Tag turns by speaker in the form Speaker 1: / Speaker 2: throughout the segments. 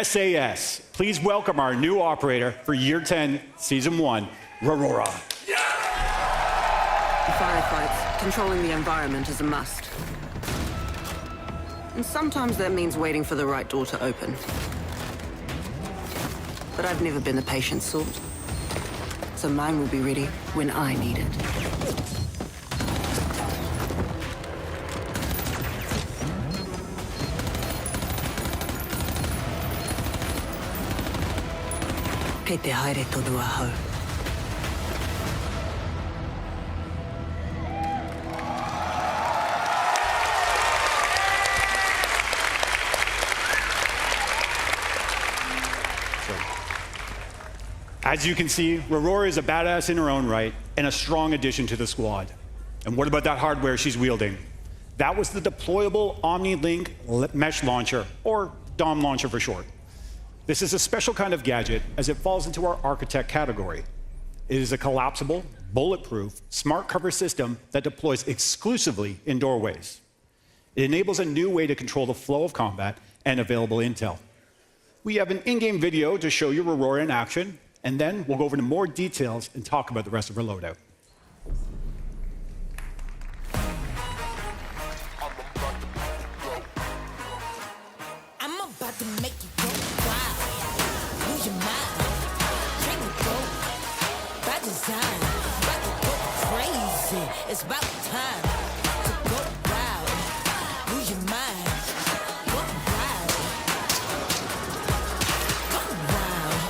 Speaker 1: SAS, please welcome our new operator for Year 10, Season 1, Rauora.
Speaker 2: In firefights, controlling the environment is a must. And sometimes that means waiting for the right door to open. But I've never been the patient sort. So mine will be ready when I need it. Que te haere todo ahau.
Speaker 1: As you can see, Rauora is a badass in her own right and a strong addition to the squad. And what about that hardware she's wielding? That was the deployable Omni-Link Mesh Launcher, or DOM Launcher for short. This is a special kind of gadget as it falls into our architect category. It is a collapsible, bulletproof, smart cover system that deploys exclusively in doorways. It enables a new way to control the flow of combat and available intel. We have an in-game video to show you Rauora in action, and then we'll go over into more details and talk about the rest of her loadout.
Speaker 3: I'm about to make you go wild, lose your mind, take a go, by design, about to go crazy. It's about time to go wild, lose your mind, go wild, go wild.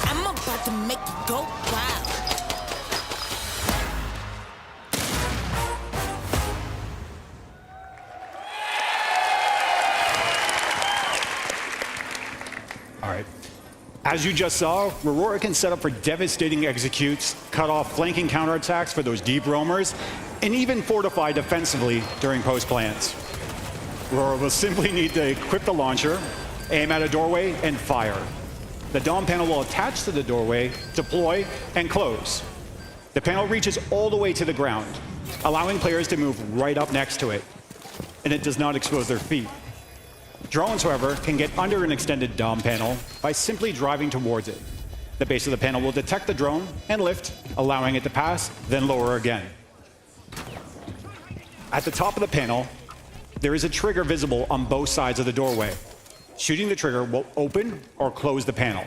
Speaker 3: I'm about to make you go wild.
Speaker 1: All right. As you just saw, Rauora can set up for devastating executes, cut off flanking counterattacks for those deep roamers, and even fortify defensively during post plans. Rauora will simply need to equip the launcher, aim at a doorway, and fire. The DOM panel will attach to the doorway, deploy, and close. The panel reaches all the way to the ground, allowing players to move right up next to it, and it does not expose their feet. Drones, however, can get under an extended DOM panel by simply driving towards it. The base of the panel will detect the drone and lift, allowing it to pass, then lower again. At the top of the panel, there is a trigger visible on both sides of the doorway. Shooting the trigger will open or close the panel.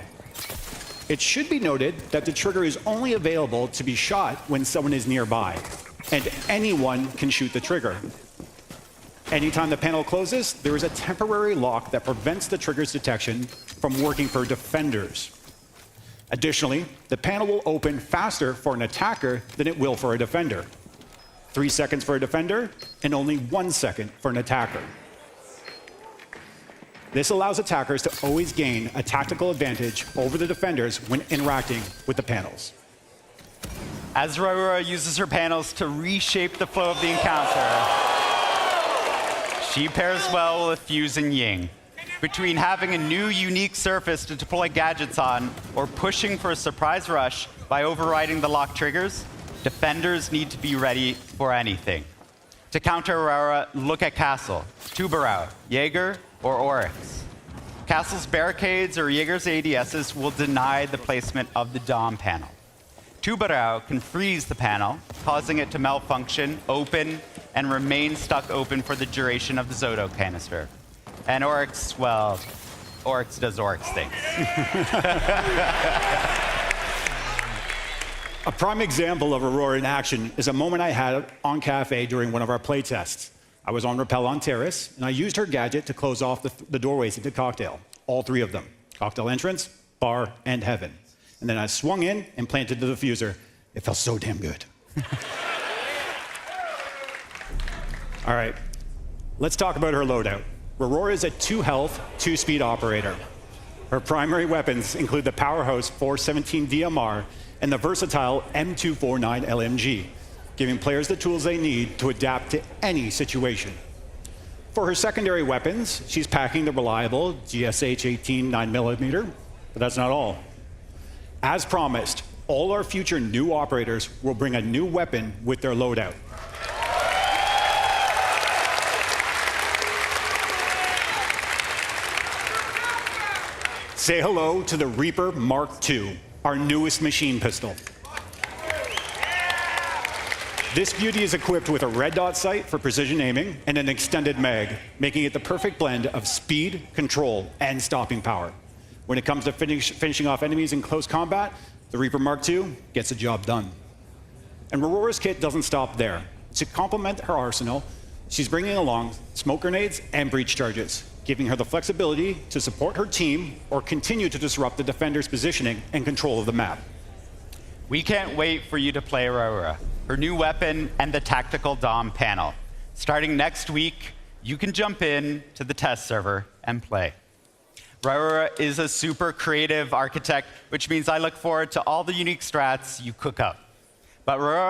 Speaker 1: It should be noted that the trigger is only available to be shot when someone is nearby, and anyone can shoot the trigger. Anytime the panel closes, there is a temporary lock that prevents the trigger's detection from working for defenders. Additionally, the panel will open faster for an attacker than it will for a defender. 3 seconds for a defender, and only 1 second for an attacker. This allows attackers to always gain a tactical advantage over the defenders when interacting with the panels.
Speaker 4: As Rauora uses her panels to reshape the flow of the encounter, she pairs well with Fuse and Ying. Between having a new, unique surface to deploy gadgets on or pushing for a surprise rush by overriding the lock triggers, defenders need to be ready for anything. To counter Rauora, look at Castle, Tubarão, Jaeger, or Oryx. Castle's barricades or Jaeger's ADSs will deny the placement of the DOM panel. Tubarão can freeze the panel, causing it to malfunction, open, and remain stuck open for the duration of the Zodo canister. And Oryx, well, Oryx does Oryx things.
Speaker 1: A prime example of Rauora in action is a moment I had on Cafe during one of our playtests. I was on Rappel on Terrace, and I used her gadget to close off the doorways into Cocktail, all 3 of them. Cocktail entrance, bar, and heaven. And then I swung in and planted the diffuser. It felt so damn good. All right, let's talk about her loadout. Rauora is a 2 health, 2 speed operator. Her primary weapons include the powerhouse 417 DMR and the versatile M249 LMG, giving players the tools they need to adapt to any situation. For her secondary weapons, she's packing the reliable GSH-18 9mm, but that's not all. As promised, all our future new operators will bring a new weapon with their loadout. Say hello to the Reaper Mark II, our newest machine pistol. This beauty is equipped with a red dot sight for precision aiming and an extended mag, making it the perfect blend of speed, control, and stopping power. When it comes to finishing off enemies in close combat, the Reaper Mark II gets the job done. And Rauora's kit doesn't stop there. To complement her arsenal, she's bringing along smoke grenades and breach charges, giving her the flexibility to support her team or continue to disrupt the defender's positioning and control of the map.
Speaker 4: We can't wait for you to play Rauora, her new weapon, and the Tactical Dom panel. Starting next week, you can jump in to the test server and play. Rauora is a super creative architect, which means I look forward to all the unique strats you cook up. But Rauora